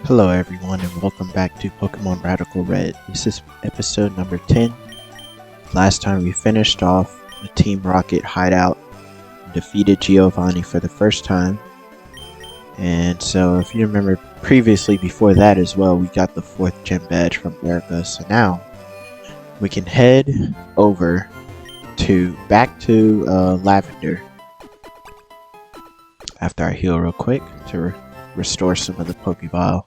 Hello everyone and welcome back to Pokemon Radical Red. This is episode number 10. Last time we finished off the Team Rocket hideout and defeated Giovanni for the first time. And so if you remember previously before that as well, we got the 4th gym badge from Erica. So now we can head over back to Lavender. After I heal real quick to restore some of the Pokeball.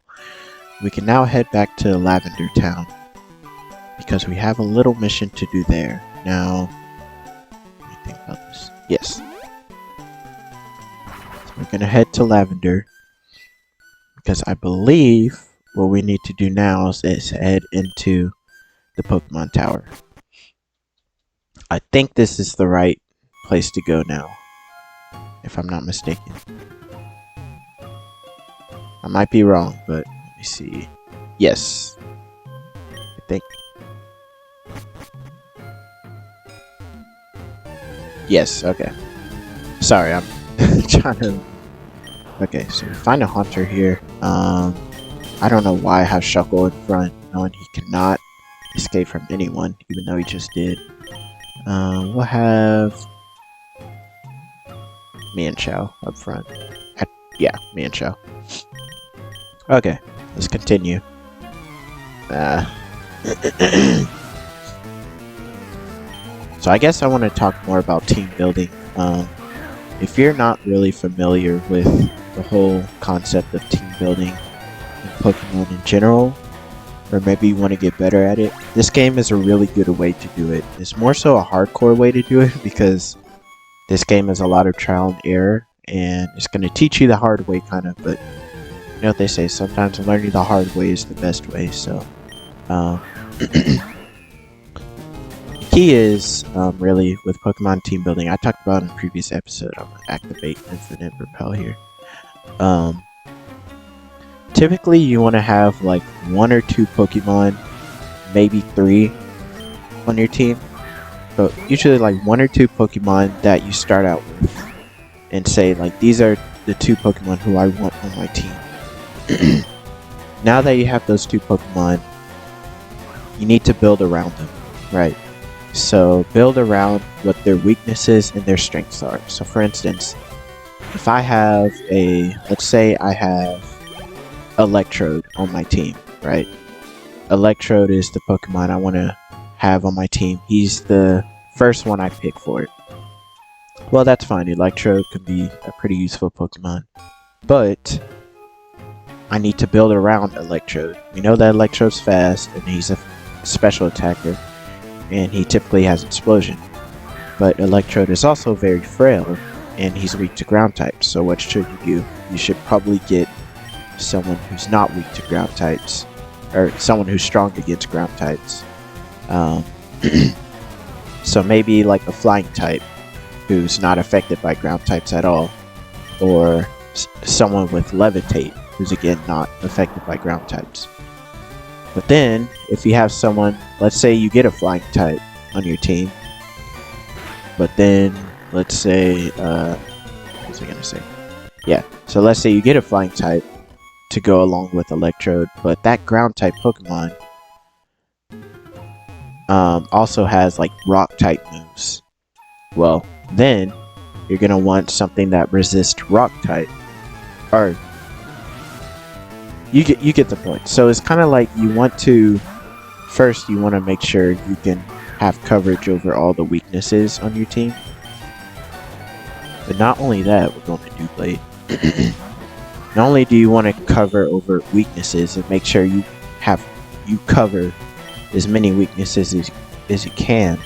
We can now head back to Lavender Town because we have a little mission to do there. Now, let me think about this. Yes. So we're going to head to Lavender because I believe what we need to do now is head into the Pokemon Tower. I think this is the right place to go now, if I'm not mistaken. I might be wrong, but let me see. Yes. I think. Yes, okay. Sorry, I'm trying to... Okay, so we find a Haunter here. I don't know why I have Shuckle in front, knowing he cannot escape from anyone, even though he just did. We'll have... Mienshao up front. Yeah, Mienshao. Okay, let's continue. So I guess I want to talk more about team building. If you're not really familiar with the whole concept of team building in Pokemon in general, or maybe you want to get better at it, this game is a really good way to do it. It's more so a hardcore way to do it because this game is a lot of trial and error, and it's going to teach you the hard way kind of, but you know what they say, sometimes learning the hard way is the best way, so the key is really with Pokemon team building, I talked about in a previous episode. I'm going to activate Infinite Repel here. Typically you want to have like 1 or 2 Pokemon, maybe 3 on your team, but usually like 1 or 2 Pokemon that you start out with and say like, these are the 2 Pokemon who I want on my team. Now that you have those 2 Pokemon, you need to build around them, right? So build around what their weaknesses and their strengths are. So for instance, if I have let's say I have Electrode on my team, right? Electrode is the Pokemon I want to have on my team. He's the first one I pick for it. Well, that's fine. Electrode can be a pretty useful Pokemon, but I need to build around Electrode. We know that Electrode's fast, and he's a special attacker, and he typically has Explosion. But Electrode is also very frail, and he's weak to ground types. So what should you do? You should probably get someone who's not weak to ground types, or someone who's strong against ground types. So maybe like a flying type who's not affected by ground types at all, or someone with Levitate who's again not affected by ground types. But then if you have someone, let's say you get a flying type on your team, but then let's say what was I gonna say? Yeah, so let's say you get a flying type to go along with Electrode, but that ground type Pokemon also has like rock type moves. Well, then you're gonna want something that resists rock type, or you get the point. So it's kind of like you want to make sure you can have coverage over all the weaknesses on your team. But not only that, we're going to do Blade. Not only do you want to cover over weaknesses and make sure you cover as many weaknesses as you can,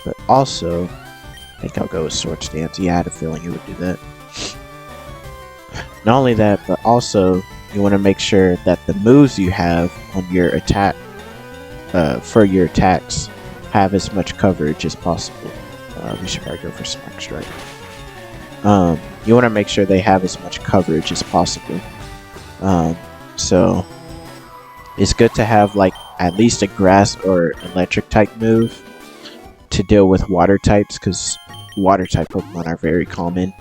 but also, I think I'll go with Sword Stance. Yeah, I had a feeling you would do that. Not only that, but also you want to make sure that the moves you have on your attack, for your attacks, have as much coverage as possible. We should probably go for Smack Strike. You want to make sure they have as much coverage as possible. So it's good to have like at least a grass or electric type move to deal with water types, because water type Pokemon are very common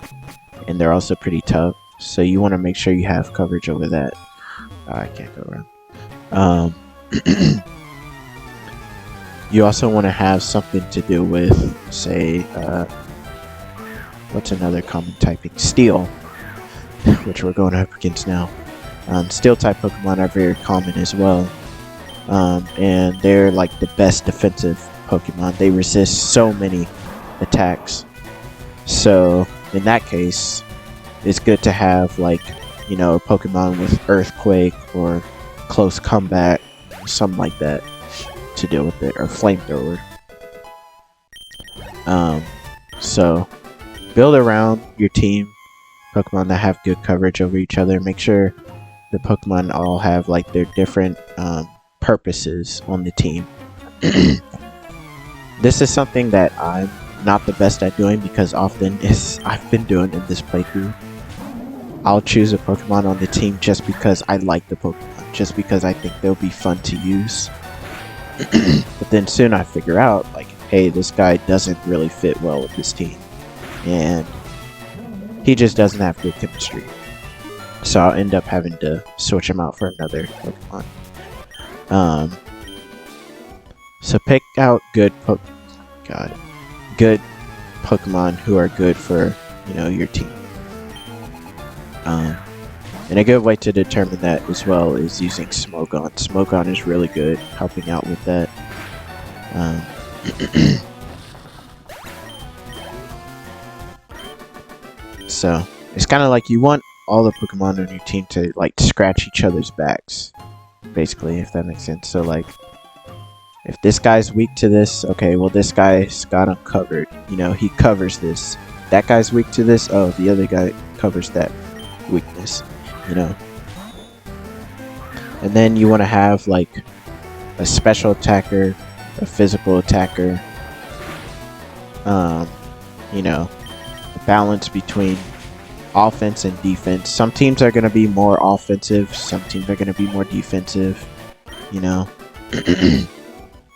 and they're also pretty tough. So you want to make sure you have coverage over that. I can't go around. You also want to have something to do with, say, what's another common typing? Steel, which we're going up against now. Steel type Pokemon are very common as well. And they're like the best defensive Pokemon. They resist so many attacks. So in that case, it's good to have like, you know, a Pokemon with Earthquake or Close Combat, something like that to deal with it, or Flamethrower. So build around your team Pokemon that have good coverage over each other. Make sure the Pokemon all have like their different purposes on the team. This is something that I'm not the best at doing because often I've been doing in this playthrough. I'll choose a Pokemon on the team just because I like the Pokemon, just because I think they'll be fun to use. But then soon I figure out, like, hey, this guy doesn't really fit well with this team, and he just doesn't have good chemistry. So I'll end up having to switch him out for another Pokemon. So pick out good Pokemon who are good for, you know, your team. And a good way to determine that as well is using Smogon. Smogon is really good helping out with that. So it's kind of like you want all the Pokemon on your team to like scratch each other's backs, basically, if that makes sense. So like, if this guy's weak to this, okay, well this guy's got him covered. You know, he covers this. That guy's weak to this, oh, the other guy covers that weakness, you know. And then you want to have like a special attacker, a physical attacker, you know, a balance between offense and defense. Some teams are going to be more offensive, some teams are going to be more defensive, you know.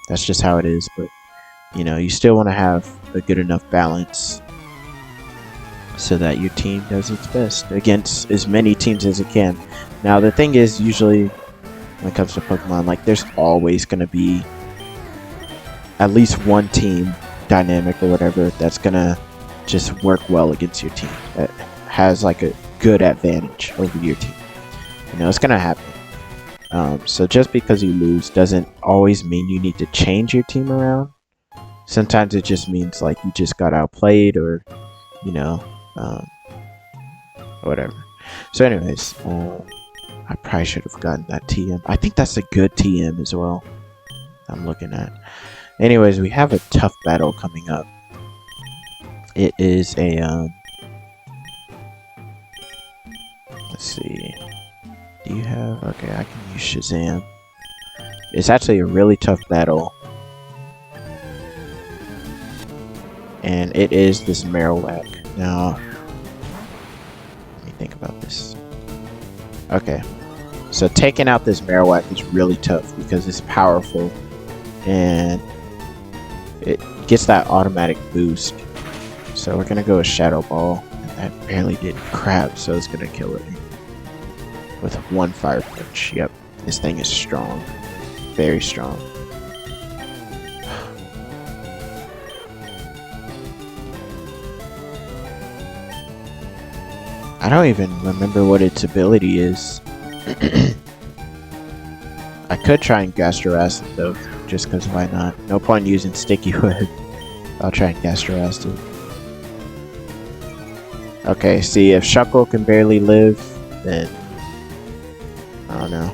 That's just how it is, but you know, you still want to have a good enough balance so that your team does its best against as many teams as it can. Now the thing is, usually when it comes to Pokemon, like, there's always going to be at least one team dynamic or whatever that's going to just work well against your team, that has like a good advantage over your team. You know, it's going to happen. So just because you lose doesn't always mean you need to change your team around. Sometimes it just means like you just got outplayed, or, you know, whatever. So anyways, I probably should have gotten that TM. I think that's a good TM as well, I'm looking at. Anyways, we have a tough battle coming up. It is a, let's see. Do you have... Okay, I can use Shazam. It's actually a really tough battle. And it is this Marowak. Now, let me think about this. Okay. So taking out this Marowak is really tough because it's powerful. And it gets that automatic boost. So we're gonna go with Shadow Ball. And that barely did crap, so it's gonna kill it. With one Fire Punch. Yep, this thing is strong. Very strong. I don't even remember what its ability is. I could try and Gastro Acid though, just because why not? No point using Sticky Web. I'll try and Gastro Acid. Okay, see, if Shuckle can barely live, then I don't know.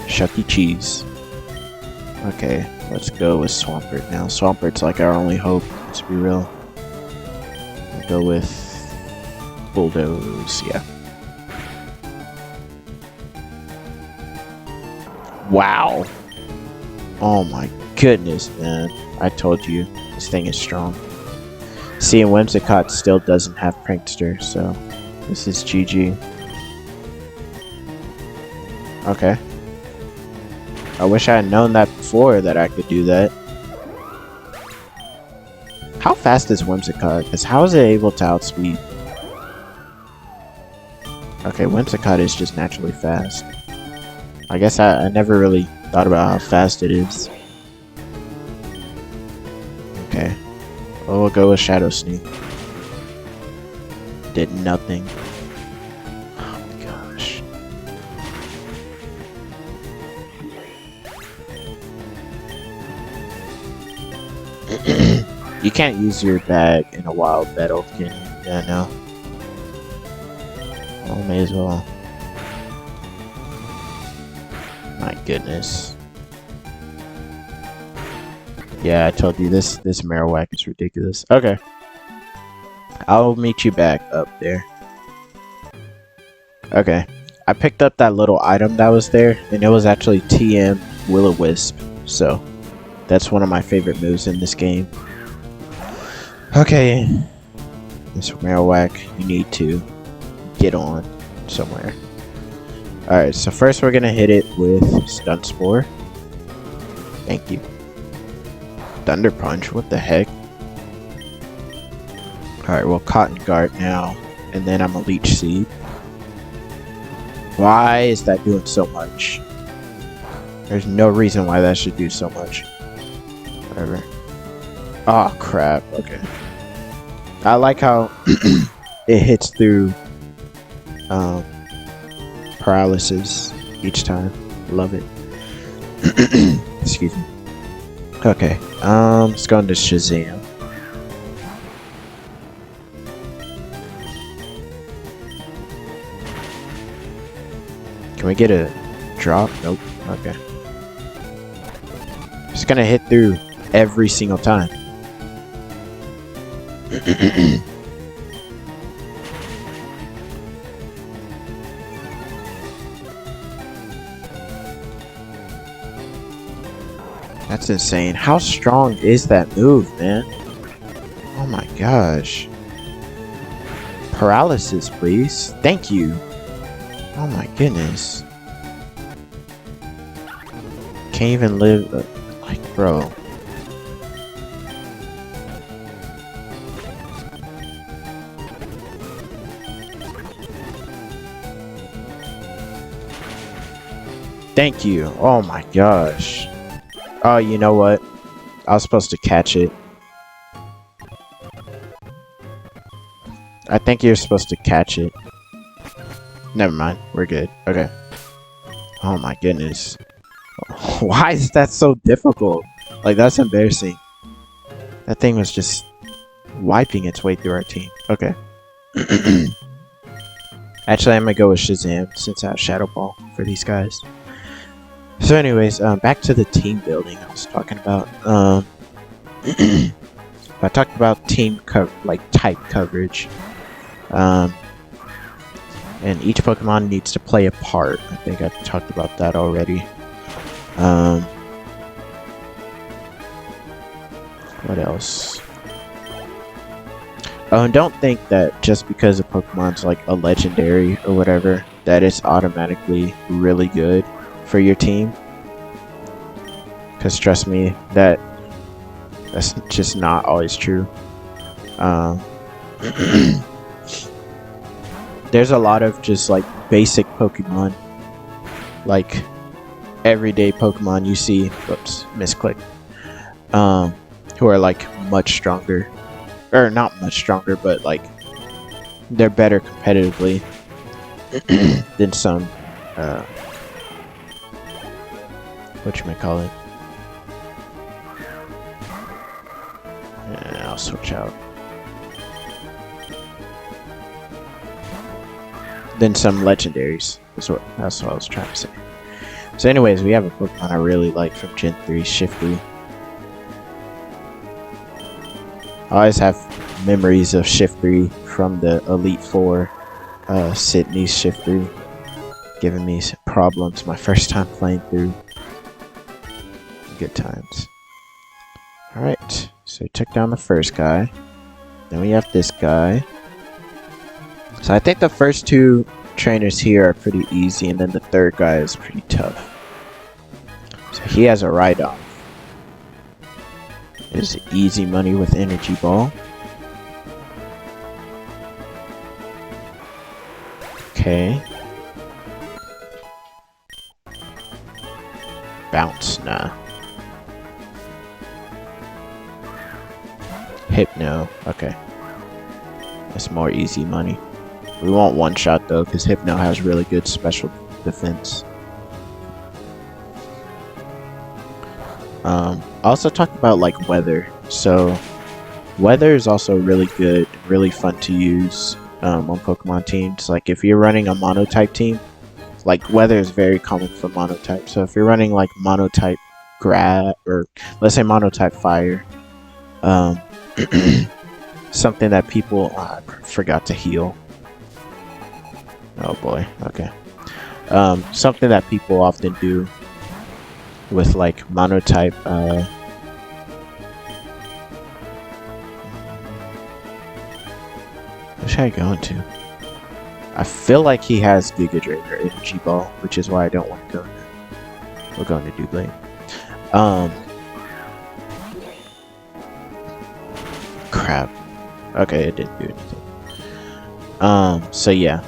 Shucky Cheese. Okay, let's go with Swampert now. Swampert's like our only hope, let's be real. We'll go with Bulldoze, yeah. Wow. Oh my goodness, man. I told you, this thing is strong. See, and Whimsicott still doesn't have Prankster, so this is GG. Okay. I wish I had known that before, that I could do that. How fast is Whimsicott? Because how is it able to outspeed? Okay, Whimsicott is just naturally fast. I guess I never really thought about how fast it is. Okay. Oh, we'll go with Shadow Sneak. Did nothing. Oh my gosh. You can't use your bag in a wild battle, can you? Yeah, no. Oh, may as well. My goodness. Yeah, I told you this Marowak is ridiculous. Okay. I'll meet you back up there. Okay. I picked up that little item that was there, and it was actually TM Will-O-Wisp. So, that's one of my favorite moves in this game. Okay. This Marowak, you need to get on somewhere. Alright, so first we're gonna hit it with Stun Spore. Thank you. Thunder Punch, what the heck? Alright, well, Cotton Guard now, and then I'm a Leech Seed. Why is that doing so much? There's no reason why that should do so much. Whatever. Oh, crap. Okay. I like how it hits through paralysis each time. Love it. Excuse me. Okay. Let's go into Shazam. Can we get a drop? Nope. Okay. Just gonna hit through every single time. That's insane. How strong is that move, man? Oh my gosh. Paralysis, please. Thank you. Oh my goodness. Can't even live, like, bro. Thank you. Oh my gosh. Oh, you know what? I was supposed to catch it. I think you're supposed to catch it. Never mind. We're good. Okay. Oh my goodness. Why is that so difficult? Like, that's embarrassing. That thing was just wiping its way through our team. Okay. Actually, I'm gonna go with Shazam since I have Shadow Ball for these guys. So anyways, back to the team building I was talking about. I talked about team type coverage. And each Pokemon needs to play a part. I think I talked about that already. What else? Oh, and don't think that just because a Pokemon's like a legendary or whatever, that it's automatically really good for your team. Because trust me, that's just not always true. There's a lot of just like basic Pokemon, like everyday Pokemon you see, whoops, misclick, who are like much stronger, or not much stronger, but like they're better competitively than some, whatchamacallit. Yeah, I'll switch out. Than some legendaries. That's what I was trying to say. So anyways, we have a Pokemon I really like from Gen 3, Shiftry. I always have memories of Shiftry from the Elite Four, Sydney's Shiftry, giving me some problems my first time playing through. Good times. Alright, so we took down the first guy. Then we have this guy. So I think the first two trainers here are pretty easy, and then the third guy is pretty tough. So he has a Rhydon. It's easy money with Energy Ball. Okay. Okay. Bounce, nah. Hypno, okay. That's more easy money. We want one shot though, because Hypno has really good special defense. Also talked about like weather. So weather is also really good, really fun to use on Pokemon teams. Like if you're running a monotype team, like weather is very common for monotype. So if you're running like monotype grass, or let's say monotype fire, something that people forgot to heal. Oh boy, okay. Something that people often do with like monotype what should I go into? I feel like he has Giga Drain or Energy Ball, which is why I don't want to go there. We're going to Doublade. Crap. Okay, it didn't do anything. So yeah.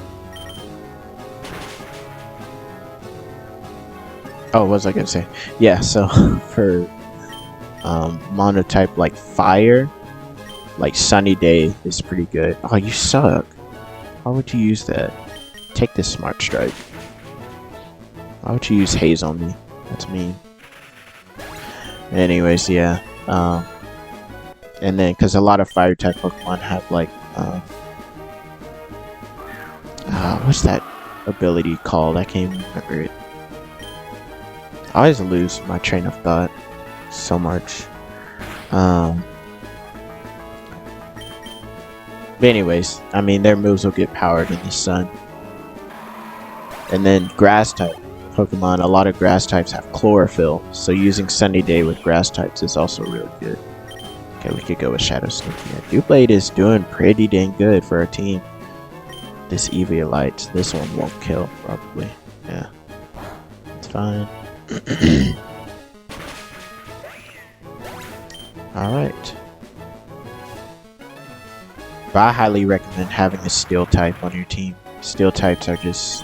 Oh, what was I gonna say? Yeah, so for monotype like fire, like Sunny Day is pretty good. Oh, you suck. Why would you use that? Take this Smart Strike. Why would you use Haze on me? That's mean. Anyways, yeah. And then, because a lot of fire type Pokemon have like, what's that ability called? I can't even remember it. I always lose my train of thought so much. But anyways, I mean, their moves will get powered in the sun. And then grass type Pokemon, a lot of grass types have chlorophyll, so using Sunny Day with grass types is also really good. Okay, we could go with Shadow Sneak here. Doublade is doing pretty dang good for our team. This Eviolite, this one won't kill, probably. Yeah, it's fine. Alright. But I highly recommend having a Steel type on your team. Steel types are just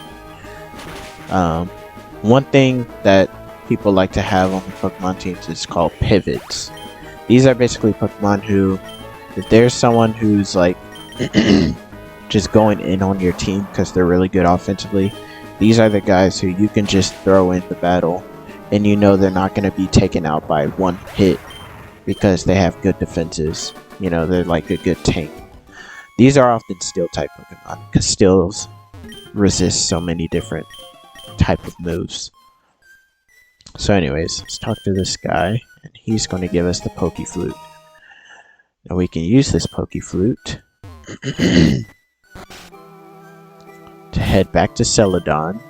one thing that people like to have on the Pokemon teams is called pivots. These are basically Pokemon who, if there's someone who's like just going in on your team because they're really good offensively, these are the guys who you can just throw in the battle and you know they're not going to be taken out by one hit because they have good defenses. You know, they're like a good tank. These are often Steel type Pokemon because Steels resist so many different type of moves. So anyways, let's talk to this guy, and he's going to give us the Pokeflute. Now we can use this Pokeflute to head back to Celadon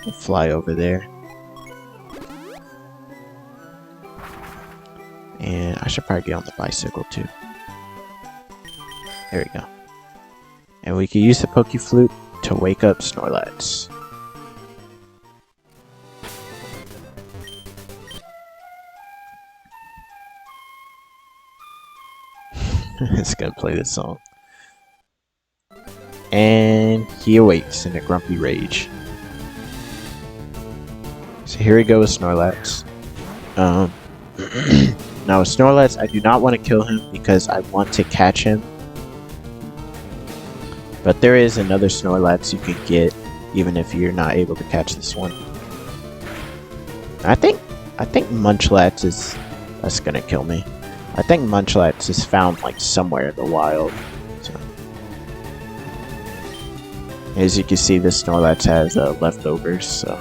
and fly over there. And I should probably get on the bicycle too. There we go. And we can use the Pokeflute to wake up Snorlax. It's gonna play this song. And he awakes in a grumpy rage. So here we go with Snorlax. Now with Snorlax, I do not want to kill him because I want to catch him. But there is another Snorlax you can get, even if you're not able to catch this one. I think Munchlax is... that's gonna kill me. I think Munchlax is found like somewhere in the wild. So. As you can see, this Snorlax has leftovers, so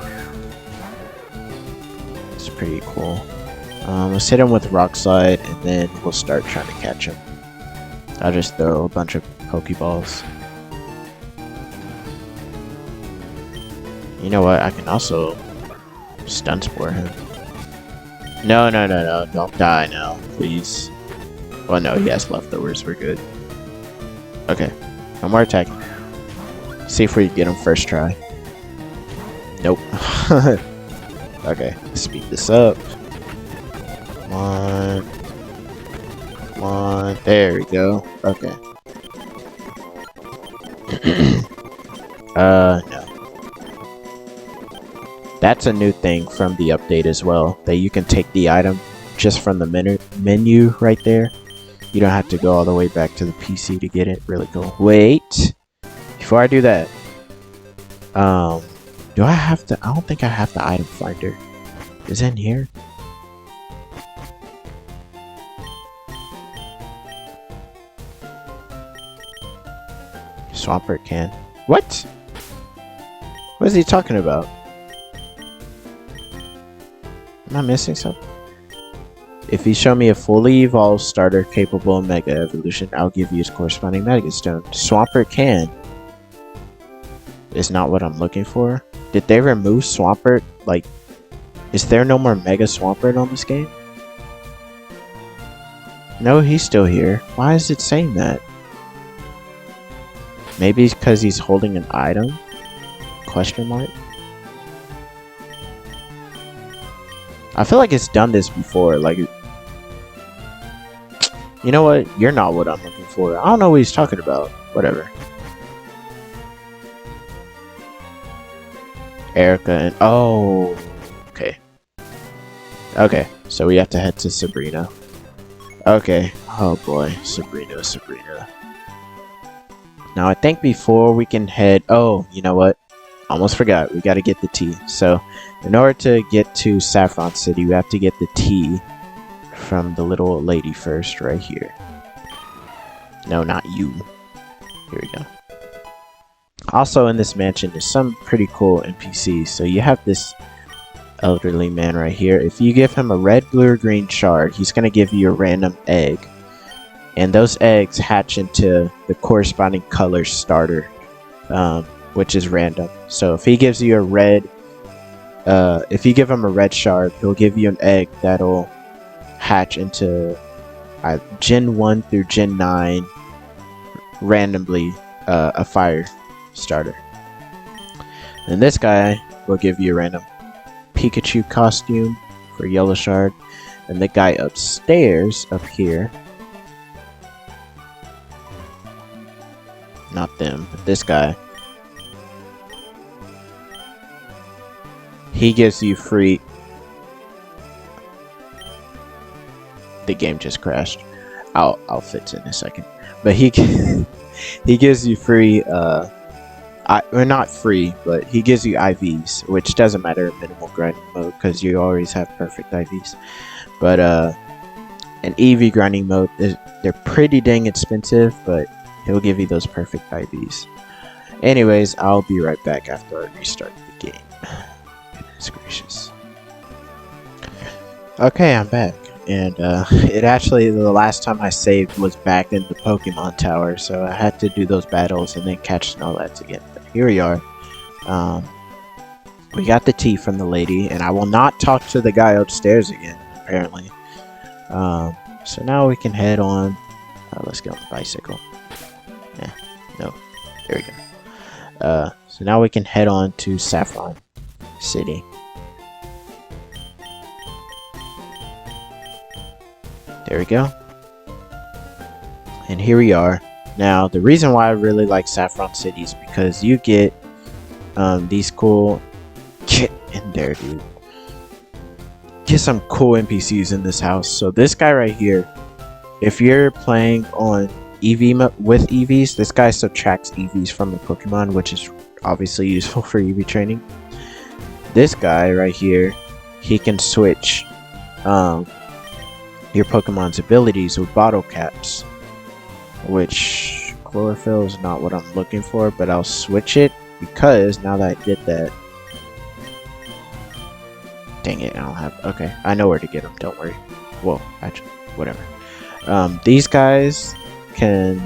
it's pretty cool. Let's hit him with Rock Slide, and then we'll start trying to catch him. I'll just throw a bunch of Pokeballs. You know what? I can also Stun Spore him. No, don't die now, please. Well, no, he has leftovers, we're good. Okay, no more attacking. See if we can get him first try. Nope. Okay, let's speed this up. Come on. Come on, there we go. Okay. No. That's a new thing from the update as well, that you can take the item just from the menu right there. You don't have to go all the way back to the PC to get it. Really cool. Wait, before I do that, do I have to? I don't think I have the item finder. Is it in here? Swampert can. What? What is he talking about? Am I missing something? If you show me a fully evolved starter capable of Mega Evolution, I'll give you its corresponding Mega Stone. Swampert can is not what I'm looking for. Did they remove Swampert? Like, is there no more Mega Swampert on this game? No, he's still here. Why is it saying that? Maybe it's because he's holding an item? Question mark? I feel like it's done this before. Like, you know what? You're not what I'm looking for. I don't know what he's talking about. Whatever. Erica and... Oh, okay. Okay, so we have to head to Sabrina. Okay. Oh boy, Sabrina. Now I think before we can head... Oh, you know what? Almost forgot. We gotta get the tea. So, in order to get to Saffron City, we have to get the tea from the little old lady first, right here. No, not you. Here we go. Also in this mansion is some pretty cool NPCs. So you have this elderly man right here. If you give him a red, blue, or green shard, he's gonna give you a random egg. And those eggs hatch into the corresponding color starter, which is random. So if he gives you a red, if you give him a red shard, he'll give you an egg that'll hatch into Gen 1 through Gen 9 randomly a fire starter. And this guy will give you a random Pikachu costume for yellow shard. And the guy upstairs, up here, not them, but this guy, he gives you free... The game just crashed. I'll fix it in a second. But he gives you free, or not free, but he gives you IVs, which doesn't matter in minimal grinding mode because you always have perfect IVs. But in EV grinding mode, they're pretty dang expensive, but he'll give you those perfect IVs. Anyways, I'll be right back after I restart the game. Goodness gracious. Okay, I'm back. And it actually, the last time I saved was back in the Pokemon Tower, so I had to do those battles and then catch Snorlax again. But here we are. We got the tea from the lady, and I will not talk to the guy upstairs again, apparently. So now we can head on. Let's get on the bicycle. Yeah, no, there we go. So now we can head on to Saffron City. There we go. And here we are. Now, the reason why I really like Saffron City is because you get these cool... Get in there, dude. Get some cool NPCs in this house. So this guy right here, if you're playing on with EVs, this guy subtracts EVs from the Pokemon, which is obviously useful for EV training. This guy right here, he can switch your Pokemon's abilities with bottle caps, which chlorophyll is not what I'm looking for, but I'll switch it because now that I did that, dang it, I don't have, okay, I know where to get them, don't worry. Well, actually, whatever. These guys can,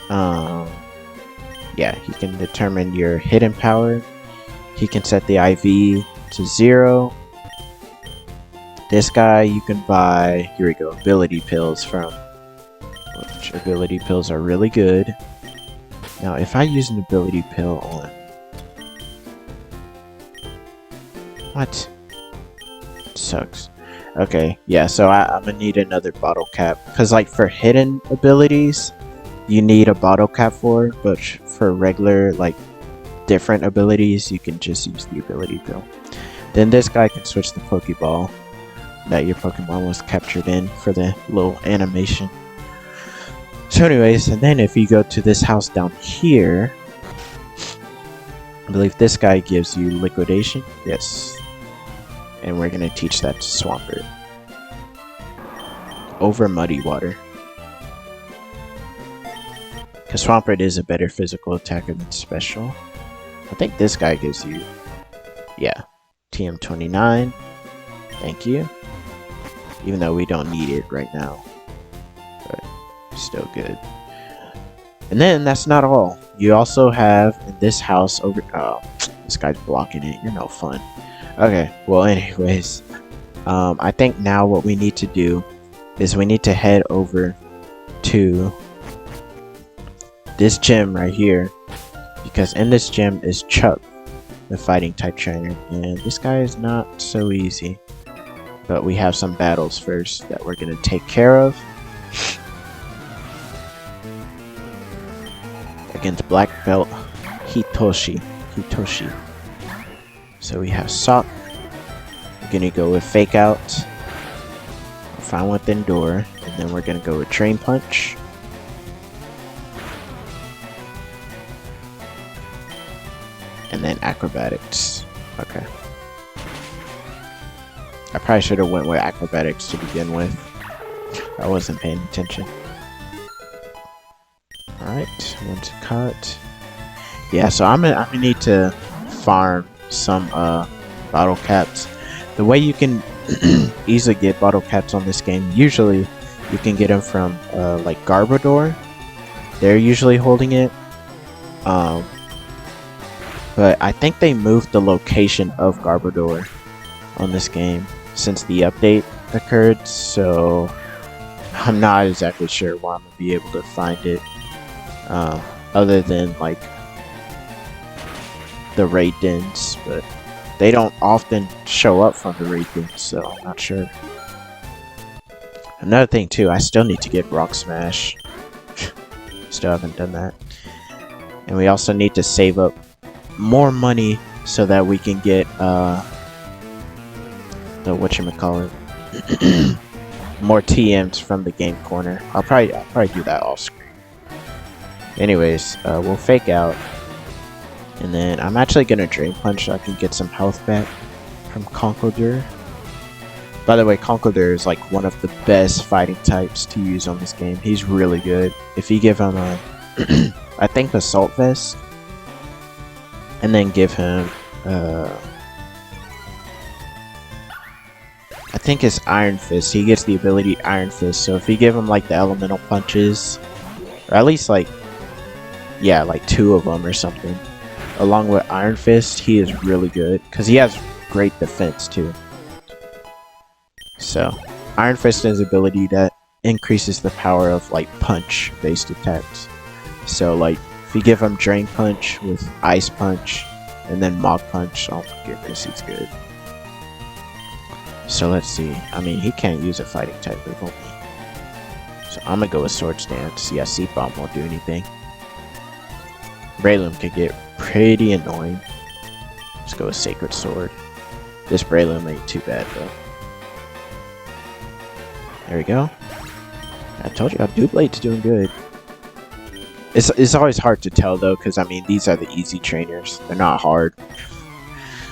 yeah, he can determine your hidden power. He can set the IV to 0. This guy you can buy, here we go, ability pills from, which ability pills are really good. Now if I use an ability pill on, what? It sucks. Okay, yeah, so I'm gonna need another bottle cap, because like for hidden abilities, you need a bottle cap for, but for regular like different abilities, you can just use the ability pill. Then this guy can switch the Pokeball that your Pokemon was captured in for the little animation. So anyways, and then if you go to this house down here, I believe this guy gives you liquidation. Yes. And we're going to teach that to Swampert. Over Muddy Water. Because Swampert is a better physical attacker than special. I think this guy gives you, yeah, TM29. Thank you. Even though we don't need it right now. But still good. And then that's not all. You also have in this house over. Oh, this guy's blocking it. You're no fun. Okay, well, anyways. I think now what we need to do is we need to head over to this gym right here. Because in this gym is Chuck, the fighting type trainer. And this guy is not so easy. But we have some battles first that we're going to take care of. Against Black Belt Hitoshi. So we have Sock. We're going to go with Fake Out. Find Within Door. And then we're going to go with Drain Punch. And then Acrobatics. Okay. I probably should have went with Acrobatics to begin with. I wasn't paying attention. Alright, one's cut. Yeah, so I'm gonna need to farm some bottle caps. The way you can easily get bottle caps on this game, usually you can get them from like Garbodor. They're usually holding it. But I think they moved the location of Garbodor on this game since the update occurred, so I'm not exactly sure where I'm gonna be able to find it. Other than like the raid dens, but they don't often show up from the raid dens, so I'm not sure. Another thing too, I still need to get Rock Smash. Still haven't done that. And we also need to save up more money so that we can get the whatchamacallit more TMs from the game corner. I'll probably do that off screen. Anyways, we'll Fake Out. And then I'm actually gonna Drain Punch so I can get some health back from Conkeldurr. By the way, Conkeldurr is like one of the best fighting types to use on this game. He's really good. If you give him a I think Assault Vest, and then give him I think it's Iron Fist. He gets the ability Iron Fist. So if you give him like the elemental punches, or at least like, yeah, like 2 of them or something, along with Iron Fist, he is really good because he has great defense too. So Iron Fist is an ability that increases the power of like punch based attacks. So like if you give him Drain Punch with Ice Punch and then Mach Punch, oh my goodness, he's good. So let's see. I mean, he can't use a fighting type move on me. So I'm gonna go with Swords Dance. Yeah, Seed Bomb won't do anything. Breloom could get pretty annoying. Let's go with Sacred Sword. This Breloom ain't too bad though. There we go. I told you, Doublade's doing good. It's always hard to tell though, because I mean, these are the easy trainers. They're not hard.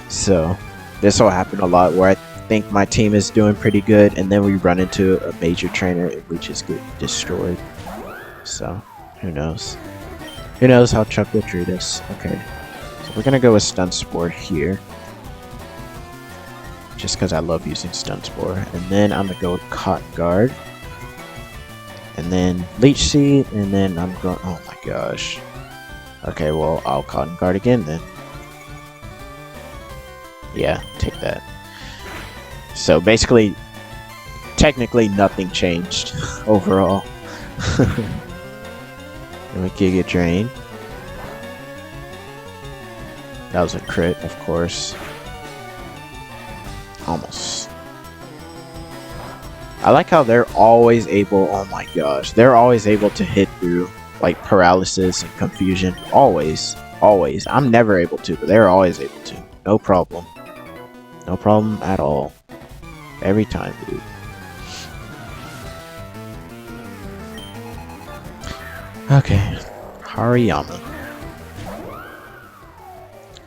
So this will happen a lot where I think my team is doing pretty good, and then we run into a major trainer and we just get destroyed. So who knows? Who knows how Chuck will treat us? Okay, so we're gonna go with Stun Spore here, just because I love using Stun Spore, and then I'm gonna go with Cotton Guard, and then Leech Seed, and then I'm going. Oh my gosh. Okay, well I'll Cotton Guard again then. Yeah, take that. So basically, technically nothing changed overall. And we Giga Drain. That was a crit, of course. Almost. I like how they're always able, oh my gosh, they're always able to hit through like paralysis and confusion. Always. Always. I'm never able to, but they're always able to. No problem. No problem at all. Every time, dude. Okay. Hariyama.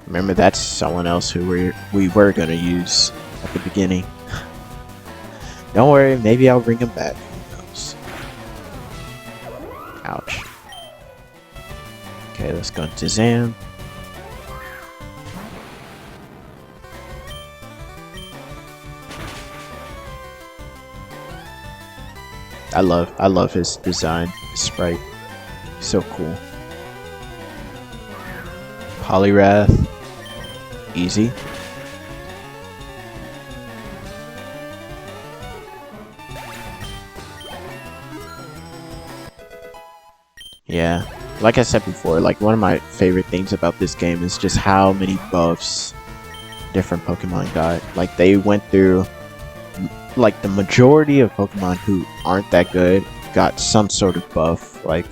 Remember, that's someone else who we were gonna use at the beginning. Don't worry, maybe I'll bring him back. Who knows? Ouch. Okay, let's go into Zam. I love his design, his sprite. So cool. Poliwrath. Easy. Yeah, like I said before, like one of my favorite things about this game is just how many buffs different Pokemon got. Like they went through, like the majority of Pokemon who aren't that good got some sort of buff. Like,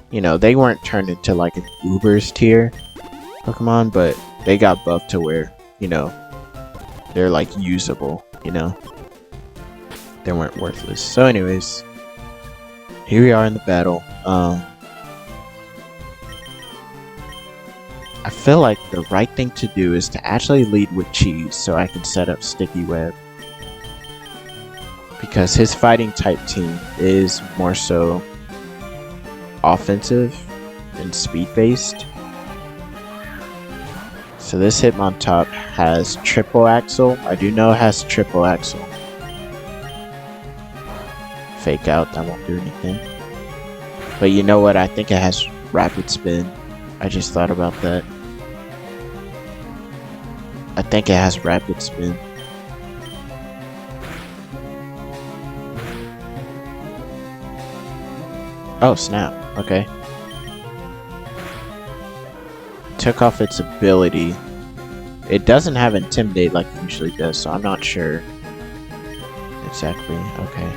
you know, they weren't turned into like an Uber's tier Pokemon, but they got buffed to where, you know, they're like usable, you know? They weren't worthless. So anyways, here we are in the battle. I feel like the right thing to do is to actually lead with Cheese so I can set up Sticky Web. Because his fighting type team is more so offensive and speed based. So this Hitmontop has triple axle. I do know it has triple axle. Fake out, that won't do anything. But you know what? I think it has rapid spin. I just thought about that. I think it has rapid spin. Oh snap, okay. Took off its ability. It doesn't have Intimidate like it usually does, so I'm not sure exactly. Okay.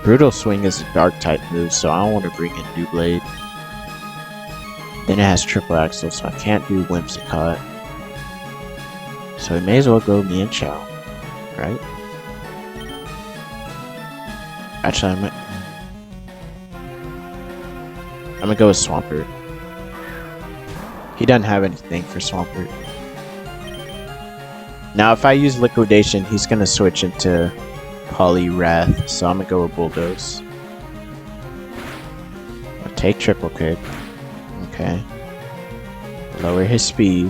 Brutal Swing is a dark type move, so I don't want to bring in Doublade. Then it has triple axle, so I can't do Whimsicott. So we may as well go Mian Chao, right? Actually, I'm gonna go with Swampert. He doesn't have anything for Swampert. Now, if I use Liquidation, he's gonna switch into Poliwrath, so I'm gonna go with Bulldoze. I'll take Triple Kick. Okay. Lower his speed.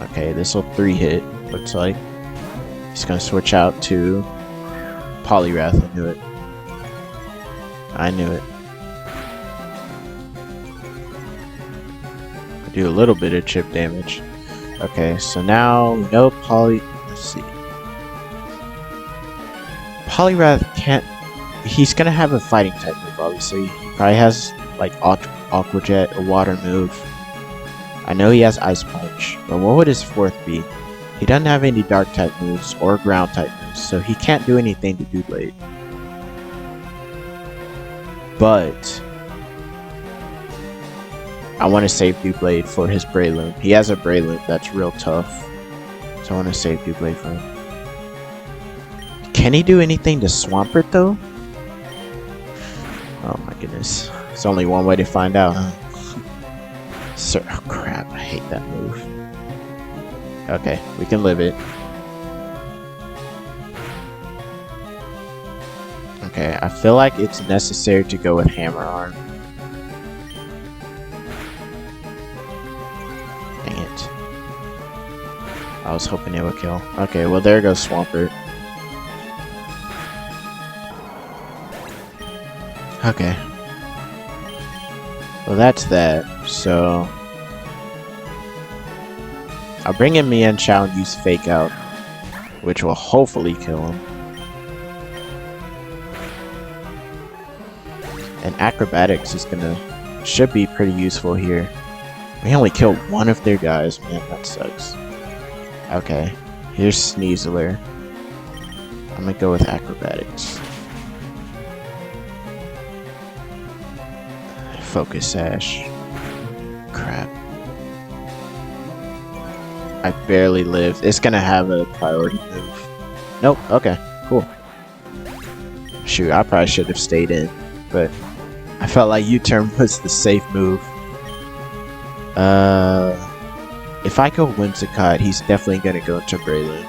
Okay, this will 3-hit, looks like. He's gonna switch out to Poliwrath. I knew it. I knew it. I do a little bit of chip damage. Okay, so now no let's see. Poliwrath can't. He's gonna have a fighting type move, obviously. He probably has like Aqua Jet, a water move. I know he has Ice Punch, but what would his fourth be? He doesn't have any dark type moves or ground type moves, so he can't do anything to Doublade. But I want to save Doublade for his Breloom. He has a Breloom that's real tough, so I want to save Doublade for him. Can he do anything to Swampert though? Oh my goodness. There's only one way to find out, huh? Oh crap, I hate that move. Okay, we can live it. Okay, I feel like it's necessary to go with Hammer Arm. Dang it. I was hoping it would kill. Okay, well there goes Swampert. Okay. Well, that's that. So I'll bring in Mian Chao and use Fake Out, which will hopefully kill him. And Acrobatics is should be pretty useful here. We only killed one of their guys, man, that sucks. Okay, here's Sneasler. I'm gonna go with Acrobatics. Focus Sash. Crap. I barely lived. It's gonna have a priority move. Nope. Okay. Cool. Shoot, I probably should have stayed in, but I felt like U-turn was the safe move. If I go Whimsicott, he's definitely gonna go to Breloom.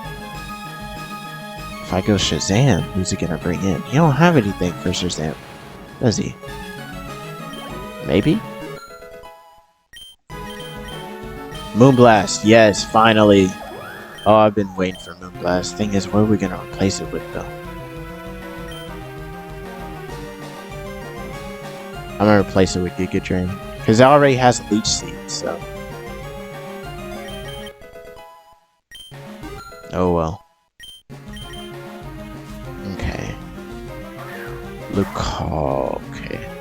If I go Shazam, who's he gonna bring in? He don't have anything for Shazam, does he? Maybe? Moonblast, yes, finally. Oh, I've been waiting for Moonblast. Thing is, what are we gonna replace it with, though? I'm gonna replace it with Giga Drain, because it already has Leech Seed, so. Oh well. Okay. Lucario, okay.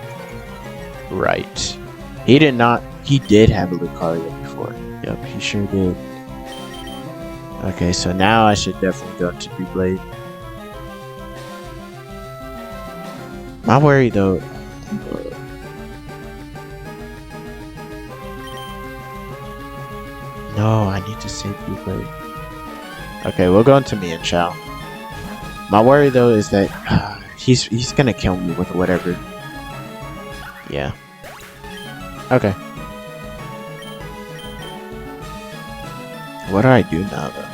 Right. He did not. He did have a Lucario before. Yep, he sure did. Okay, so now I should definitely go to Doublade. My worry though. No, I need to save Doublade. Okay, we'll go into Mian Chao. My worry though is that he's gonna kill me with whatever. Yeah. Okay. What do I do now though?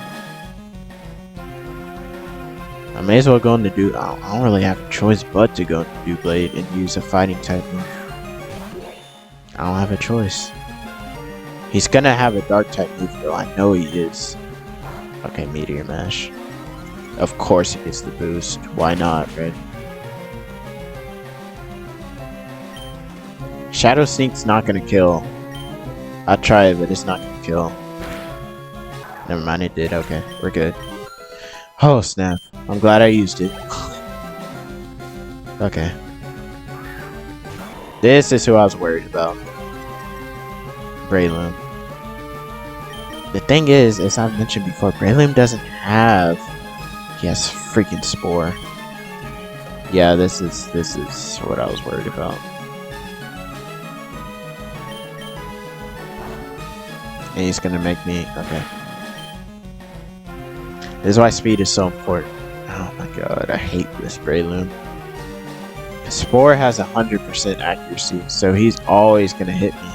I may as well go into I don't really have a choice but to go into Doublade and use a fighting type move. I don't have a choice. He's gonna have a dark type move though, I know he is. Okay, Meteor Mash. Of course he gets the boost. Why not, right? Shadow Sneak's not gonna kill. I'll try it, but it's not gonna kill. Never mind, it did. Okay, we're good. Oh, snap. I'm glad I used it. Okay. This is who I was worried about. Breloom. The thing is, as I've mentioned before, Breloom doesn't have... He has freaking Spore. Yeah, this is what I was worried about. And he's gonna make me... Okay. This is why speed is so important. Oh my god, I hate this Breloom. Spore has 100% accuracy, so he's always gonna hit me.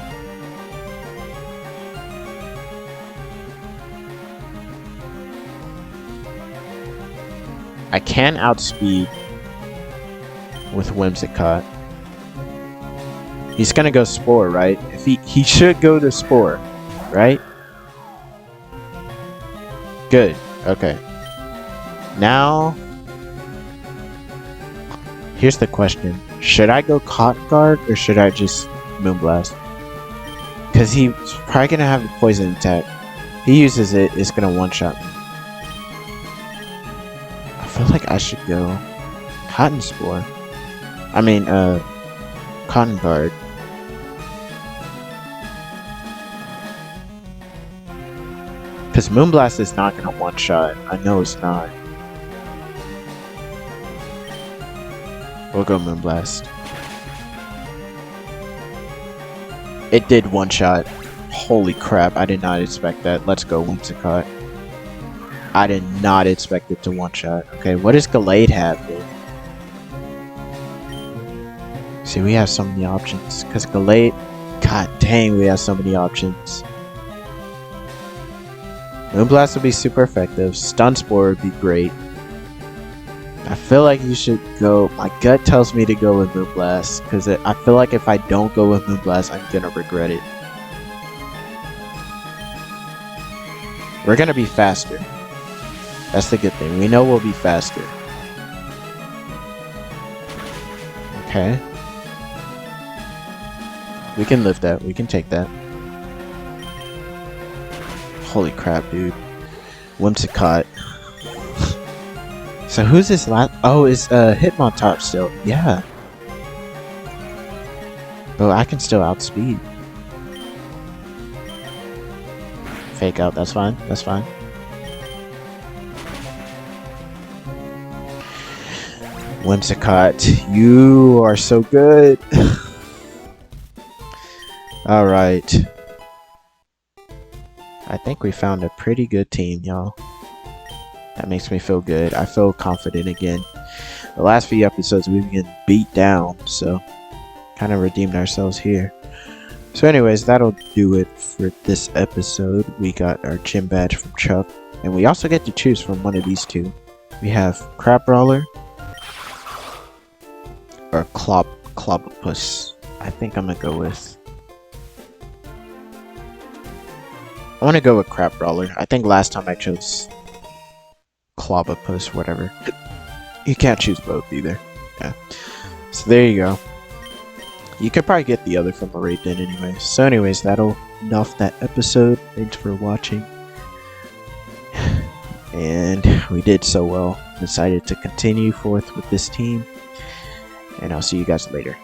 I can outspeed with Whimsicott. He's gonna go Spore, right? If he should go to Spore, right? Good. Okay. Now, here's the question: should I go Cotton Guard or should I just Moonblast? Because he's probably gonna have a poison attack. He uses it, it's gonna one-shot me. I feel like I should go Cotton Spore. I mean, Cotton Guard. Because Moonblast is not gonna one-shot. I know it's not. We'll go Moonblast. It did one-shot. Holy crap, I did not expect that. Let's go Whimsicott. I did not expect it to one-shot. Okay, what does Gallade have, dude? See, we have so many options. Because Gallade... God dang, we have so many options. Moonblast would be super effective. Stun Spore would be great. I feel like you should go... My gut tells me to go with Moonblast. Because I feel like if I don't go with Moonblast, I'm gonna regret it. We're gonna be faster. That's the good thing. We know we'll be faster. Okay. We can live that. We can take that. Holy crap, dude. Whimsicott. So who's this last? Oh, is Hitmontop still? Yeah. Oh, I can still outspeed. Fake out. That's fine. That's fine. Whimsicott, you are so good. Alright. I think we found a pretty good team, y'all. That makes me feel good. I feel confident again. The last few episodes we've been beat down, so kind of redeemed ourselves here. So anyways, that'll do it for this episode. We got our gym badge from Chuck, and we also get to choose from one of these two. We have Crab Brawler or Clobopus. I think I'm gonna go with. I want to go with Crab Brawler. I think last time I chose Clobopus, whatever. You can't choose both either. Yeah. So there you go. You could probably get the other from the raid den anyways. So anyways, that'll enough that episode. Thanks for watching. And we did so well. Decided to continue forth with this team. And I'll see you guys later.